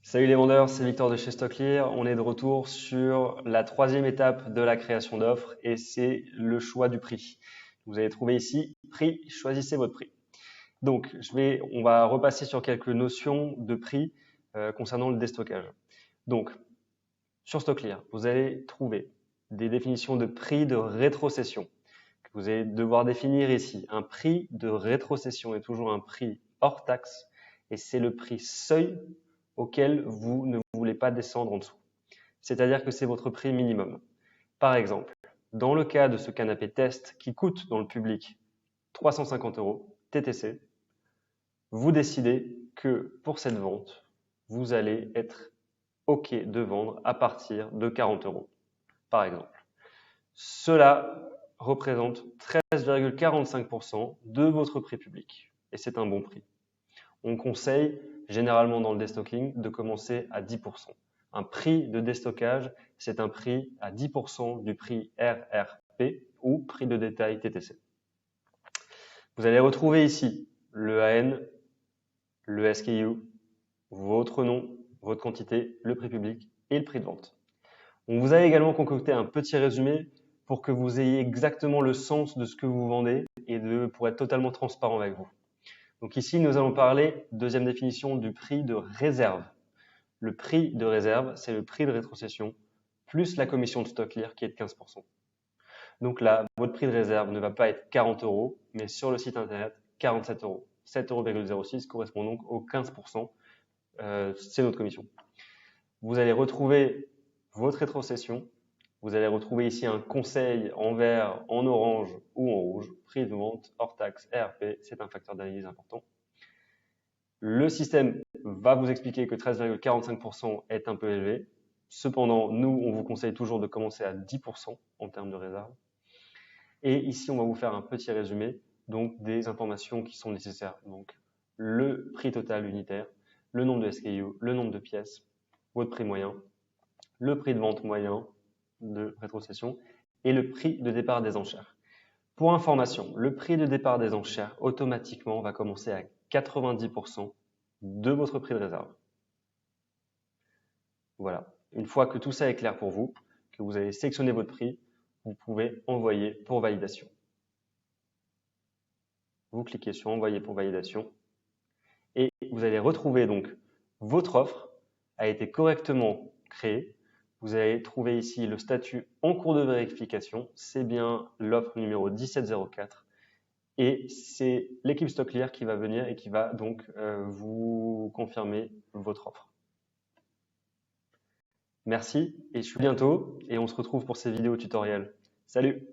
Salut les vendeurs, c'est Victor de chez StockClear. On est de retour sur la troisième étape de la création d'offres et c'est le choix du prix. Vous allez trouver ici prix, choisissez votre prix. Donc, on va repasser sur quelques notions de prix concernant le déstockage. Donc, sur StockClear, vous allez trouver des définitions de prix de rétrocession. Vous allez devoir définir ici. Un prix de rétrocession est toujours un prix hors taxe et c'est le prix seuil auquel vous ne voulez pas descendre en dessous. C'est-à-dire que c'est votre prix minimum. Par exemple, dans le cas de ce canapé test qui coûte dans le public 350 € TTC, vous décidez que pour cette vente, vous allez être OK de vendre à partir de 40 €, par exemple. Cela représente 13,45% de votre prix public et c'est un bon prix. On conseille généralement dans le destocking de commencer à 10%. Un prix de déstockage, c'est un prix à 10% du prix RRP ou prix de détail TTC. Vous allez retrouver ici le AN, le SKU, votre nom, votre quantité, le prix public et le prix de vente. On vous a également concocté un petit résumé pour que vous ayez exactement le sens de ce que vous vendez et pour être totalement transparent avec vous. Donc ici, nous allons parler, deuxième définition, du prix de réserve. Le prix de réserve, c'est le prix de rétrocession plus la commission de StockClear qui est de 15%. Donc là, votre prix de réserve ne va pas être 40 €, mais sur le site internet, 47 €. 7,06 € correspond donc aux 15%. C'est notre commission. Vous allez retrouver votre rétrocession. Vous allez retrouver ici un conseil en vert, en orange ou en rouge. Prix de vente, hors taxe, RRP, c'est un facteur d'analyse important. Le système va vous expliquer que 13,45% est un peu élevé. Cependant, nous, on vous conseille toujours de commencer à 10% en termes de réserve. Et ici, on va vous faire un petit résumé donc des informations qui sont nécessaires. Donc, le prix total unitaire, le nombre de SKU, le nombre de pièces, votre prix moyen, le prix de vente moyen de rétrocession et le prix de départ des enchères. Pour information, le prix de départ des enchères automatiquement va commencer à 90% de votre prix de réserve. Voilà. Une fois que tout ça est clair pour vous, que vous avez sélectionné votre prix, vous pouvez envoyer pour validation. Vous cliquez sur envoyer pour validation et vous allez retrouver donc votre offre a été correctement créée. Vous allez trouver ici le statut en cours de vérification. C'est bien l'offre numéro 1704. Et c'est l'équipe StockClear qui va venir et qui va donc vous confirmer votre offre. Merci et je suis bientôt et on se retrouve pour ces vidéos tutoriels. Salut!